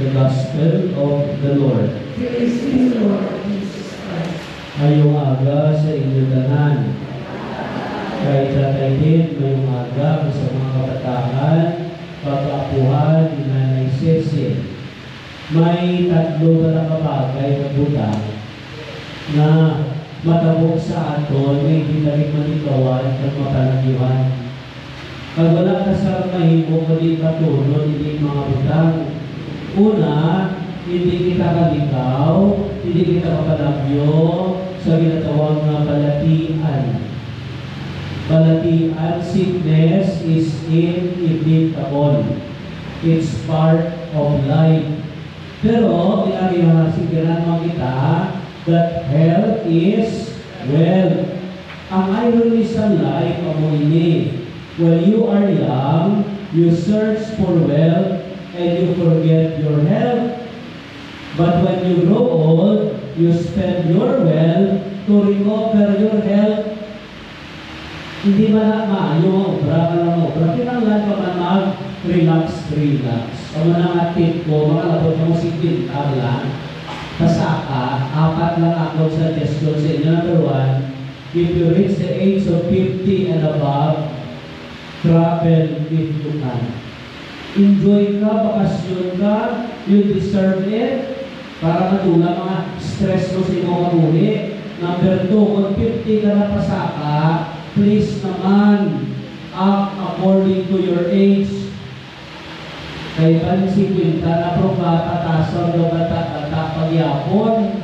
The Gospel of the Lord. Praise to you, Lord Jesus Christ. Ngayong aga sa inyong tanan. Kay Tatay din, ngayong aga sa mga kabataan, pagkaapuhan, ni Nanay Ceci. May tatlo na nakabagay na butang na matabok sa aton, may dinamik manikawan at mapanagiwan. Pag wala ka sa mahimo, hindi katulong, hindi mga butang. Una, hindi kita kalikaw, hindi kita kapalagyo sa ginatawag na balatian. Balatian, sickness is inevitable. It's part of life. Pero, pinag-ihasigaran mo kita that health is wealth. Ang irony sa life, amo ini, when you are young, you search for wealth, and you forget your health. But when you grow old, you spend your wealth to recover your health. Hindi ba na maayo, obra ka lang obra. Kinanglan ka man mag-relax. Ang mga tip ko, mga labot mo si Quintal lang. Pasaka, 4 lang ako sa suggestion sa inyo. Number 1, if you reach the age of 50 and above, travel if you can. Enjoy ka, bakasyon ka, you deserve it para matula mga stress mo sa iyong mabuhi. Number 2, kung 50 ka na pasaka, please naman act according to your age. Kaya pa si Quinta na probata, tasong do bata pagyapon.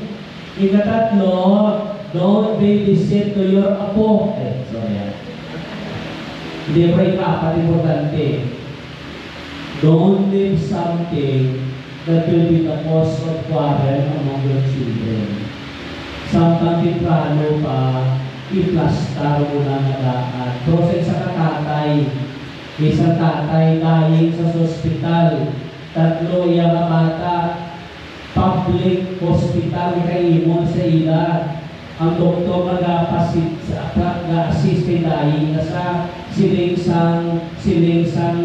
Ikatatlo, don't babysit to your apo. Hindi pa ikapat importante. Don't leave something that will be the cause of quarrel among your children. Samtang timplano pa, iplastar mo na nadaan. Proses sa katatay, isang tatay dying sa hospital, 3 yung bata, public hospital, kaimon sa ila. Ang doktor mag-assist kay dying na sa silingsang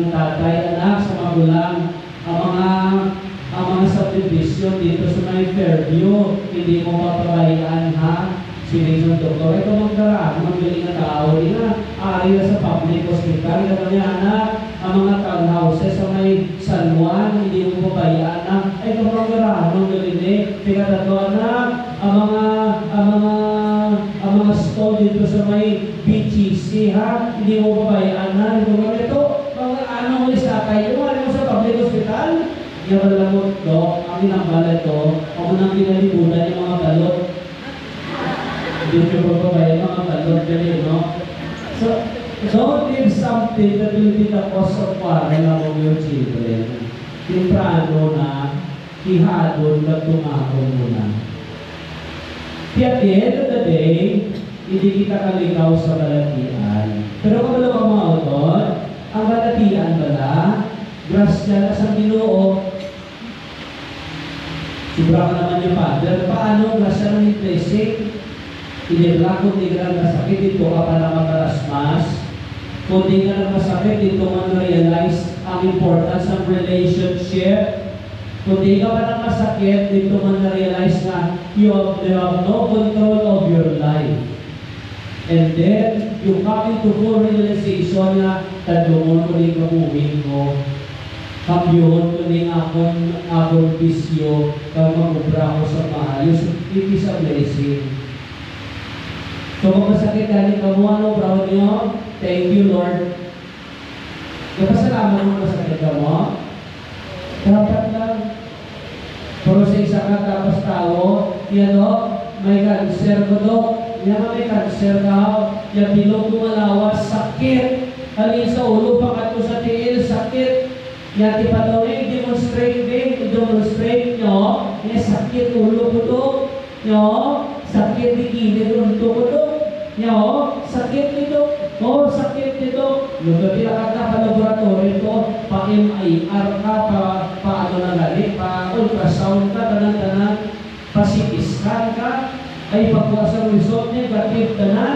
tatay, anak sa magulang. Ang mga subdivision dito sa may Fairview, hindi mo mapabayaan ha. Silingsang doktor, ito magdaraan, magaling na tao, hindi na ari na sa public hospital. Ito niya anak, ang mga townhouses sa may San Juan, hindi mo mapabayaan na, ito magdaraan, magaling eh. Tingnan anak, ang mga store dito sa may BGC ha, hindi mo babayaan na. Ito, mga ano ulit sa tatay, yung mo sa public hospital, yung malamot do, ang inambala ito, ang unang pinalibunan yung mga balot. Hindi mo babayaan mga balot ganyan, no? So, don't leave something that will be the cause of quarrel among your children. Timprano na, ihadon na tumakong mo na. At the end of the day, hindi kita kalikaw sa balatian. Pero kung ano ang mga autor, ang balatian bala, grasya na sa Ginoo. Sobra ka naman yung Father. Paano grasya ng blessing? Inibla kung di ka nasakit, dito ka pa na magarasmas. Kung di ka nasakit, dito man realize ang importance ng relationship. Kung di ka pa na masakit, dito man na-realize na you have no control of your life. And then, you come into full realization na tadungon ko rin kabuhin ko. Kambyon ko rin akong bisyo kang mag-ubra ko sa maayos. It is a blessing. So, kung masakit galing ka mo, ano, bravo niyo? Thank you, Lord. Kapasalaman mo masakit ka mo? Dapat lang. Pero sa isa ka tapos tao, yan o, may cancer ko do. Yan may cancer ka o. Yan bilog lumalawas, sakit. Halin sa ulo, pangatlo sa tiil, sakit. Yan di pa daw i-demonstrate nyo. Yan sakit ulo ko do. Nyo, sakit di kilid unto ko do. Nyo, sakit nito. O, sakit nito. Yung gabilakat na pa-laboratory ko, pa-MIR ka, pa-ano na gali, pa-ultrasound ka, tanan-tanan, pa-CT scan ka, ay pagkuha sa result niya, gatib tanan.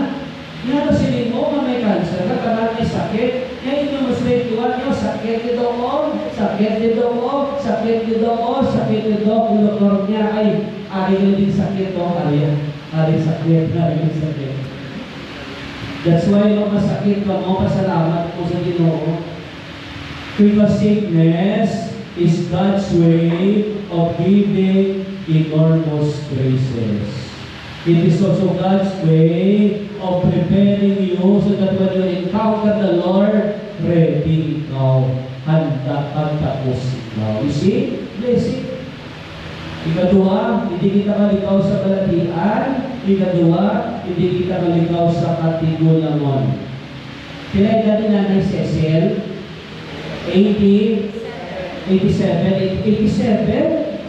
Yan na silin mo, may cancer ka, tanan may sakit. Yan yung mas may tuwan nyo, sakit ito ko, sakit sakit dito ko, sakit dito ko, sakit dito, kung doktor niya, ay, ari din sakit ko, ari sakit. That's why, no, masakit ka mo, pasalamat mo sa Ginoo. Because sickness is God's way of giving enormous graces. It is also God's way of preparing you so that when you encounter the Lord, ready ikaw, handa kang tapos ikaw. You see? Blessing. Ikadua, hindi kita malikaw sa kalatian. Ikadua, hindi kita malikaw sa katigulangon. Kaya natin nanay Cecil, 87,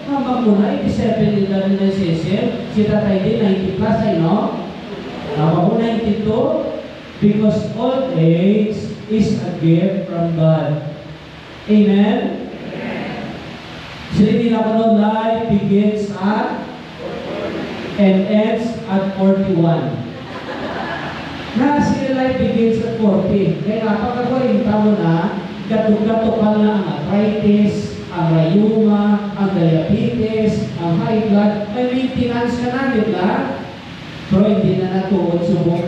hambang mo na, 87 din natin nanay Cecil, si tatay din, 90 plus, ay no? Hambang mo 92, because old age is a gift from God. Amen? Sinabi na ko no, life begins at and ends at 41. Na sila life begins at 40. Kaya pagka-40 mo na, gato-gato na ang arthritis, ang rheuma, ang diabetes, ang high blood, may maintenance ka na, di ba? Pero hindi na natuon subok.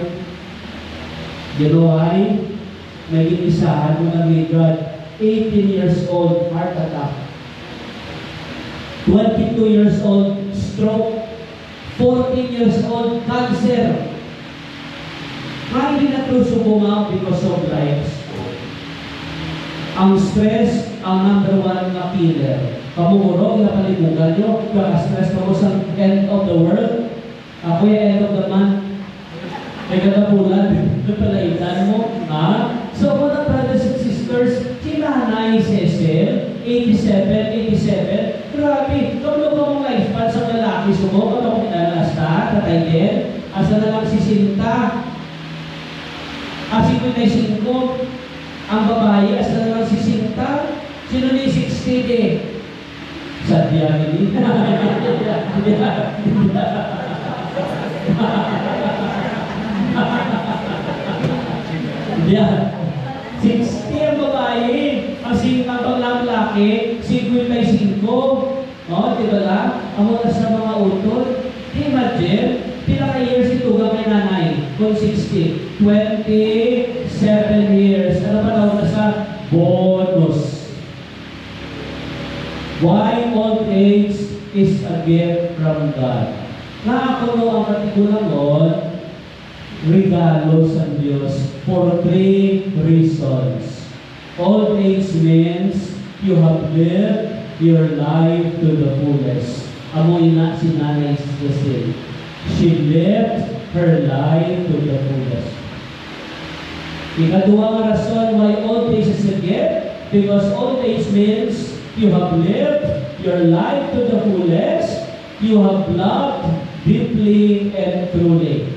January, may isahan mo na God, 18 years old, heart attack. 22 years old, stroke. 14 years old, cancer. Hindi na truso bumaw because of life. Ang stress, ang number one na killer. Pamumurog na palimugan nyo, kaka-stress mo sa end of the world. Ako yung end of the month. May katapulan, napalaitan mo. So, mga brothers and sisters, si Nanay Cecil, 87, grabe, kung mong lifespan sa lalaki, sumo, kung kinalasta, tatay din, asa na lang si Sinta, 55, ang babae, asa na lang si Sinta, sino ni 60 din? Sadya hindi. Yan. 60 ang babae, kasi ang lalaki, 55. Di ba lang? Ako na sa mga utol. Imagine, pinaka-years ito kay nanay, kung 60. 27 years. Ano pa daw na sa bonus? Why old age is a gift from God? Nakakuno ang katigulangon, regalo sa Diyos for 3 reasons. Old age means you have lived your life to the fullest. Amoy na si Nanay Cecil. She lived her life to the fullest. Ikaduhang rason why old age is a gift, because old age means you have lived your life to the fullest, you have loved deeply and truly.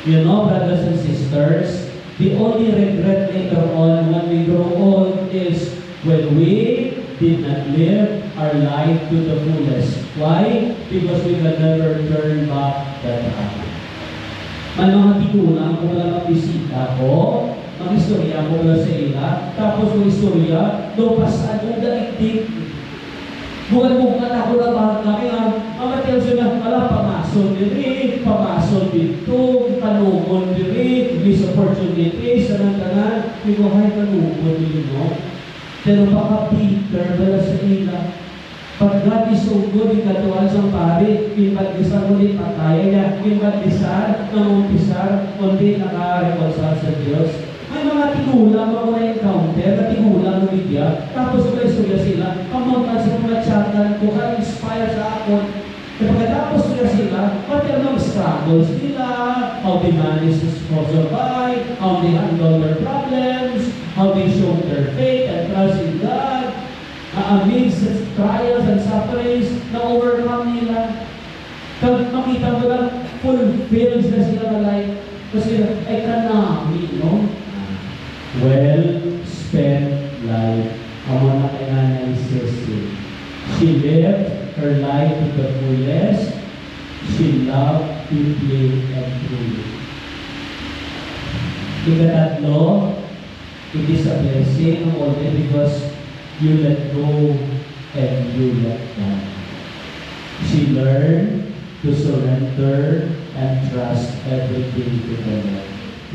You know, brothers and sisters, the only regret later on when we grow old is when we did not live our life to the fullest. Why? Because we can never turn back that time. May mga titulang kung wala bisita ko, mag-istorya ko wala sa ila, tapos yung istorya, dopasan yung daigdig. Bukan-bukan ako na bakit kami mamatil sila, pamasol dito, tanungon diri, this opportunity, sanang-tanan, hindi ko hay tanungon dito. Pero baka Peter, wala sa ila. Pag God is so good, ikatuan sa pari, imbadisar mo din pataya niya, imbadisar, nanguntisar, kundi nakareconcile sa Diyos. May mga tigulang ako na-encounter, na tigulang ng media, tapos may istorya sila, pamuntan sa mga chatan ko, ka-inspire sa ako. Pagkatapos sila, what are the struggles nila, how they manage to survive, how they handle their problems, how they show their faith and trust in God, amidst trials and sufferings na overcome nila. Kag makita mo lang, fulfilled na sila na life. Kasi ay kanami, no? Well-spent life. Ang mga kay Nanay Cecil. She lived her life to the fullest. She loved deeply and truly. Ikatatlo, it is a blessing of all day because you let go, and you let God. She learned to surrender and trust everything to the Lord.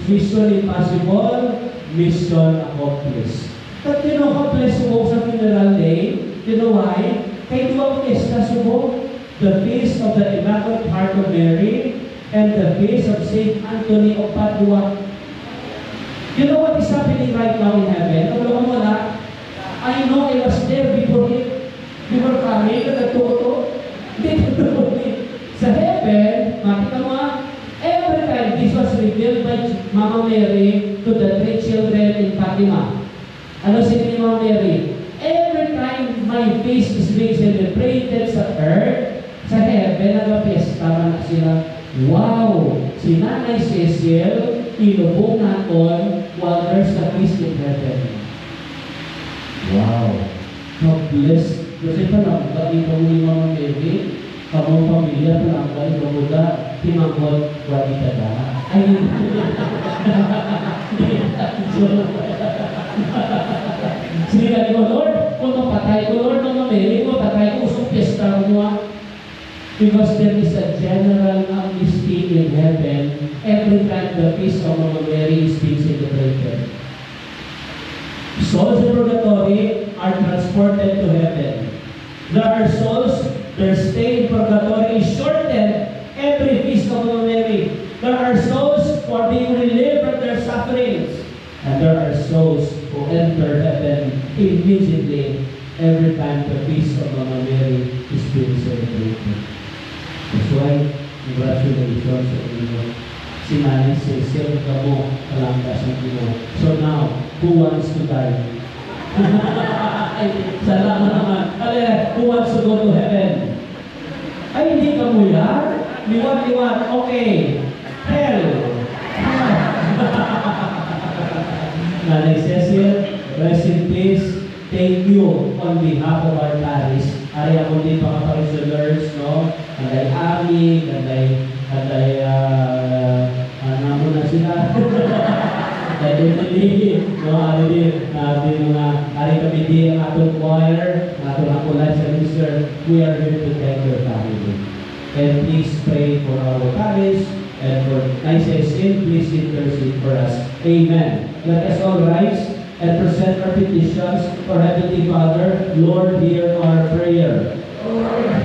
Mission impossible, mission accomplished. But accomplish mo sa funeral day, you know why? Kay duwang fiesta subok, the feast of the Immaculate Heart of Mary, and the feast of Saint Anthony of Padua. You know what is happening right now in heaven? Alam mo na, I know I was there before it. Before kami, nagtuto. Dito sa heaven, makita mo every time this was revealed by Mama Mary to the 3 children in Fatima. Ano si Mama Mary? Every time my feast is being celebrated sa earth, sa heaven, nag-fiesta na sila. Wow! Si Nanay Cecil, inubong natin while there's a feast in heaven. Wow! God bless. Kasi palang, ikaw ni Mama Mary, kamong pamilya, palang, ikaw mo da, timangkot, walita da. Ay, sige ka ko, Lord, kung mapatay ko, Lord, Mama Mary, mapatay ko, usong piyesta mo. Because there is a general amnesty in heaven every time the feast of Mama Mary is being celebrated. Souls in purgatory are transported to heaven. There are souls, their stay in purgatory is shortened every feast of Mama Mary. There are souls who are being relieved from their sufferings. And there are souls who enter heaven immediately every time the feast of Mama Mary is being celebrated. That's why, congratulations sa inyo. Si Nanay Cecil, kamo, kalangkas ng Pino. So now, who wants to die? Ay, salamat naman. Who wants to go to heaven? Ay, hindi ka mo yan? Liwat. Okay. Hell. Nanay Cecil, rest in peace. Thank you on behalf of our parish. Ari ako din mga parishioners, no? Kanday Ami, kanday, ano na sila? Kanday Emily, no? Ari din, ari kami din ang atong choir, atong akulay sa minister. We are here to thank your family. And please pray for our parish, and for Nices, please intercede for us. Amen. Let us all rise and present our petitions for Heavenly Father. Lord, hear our prayer. Lord,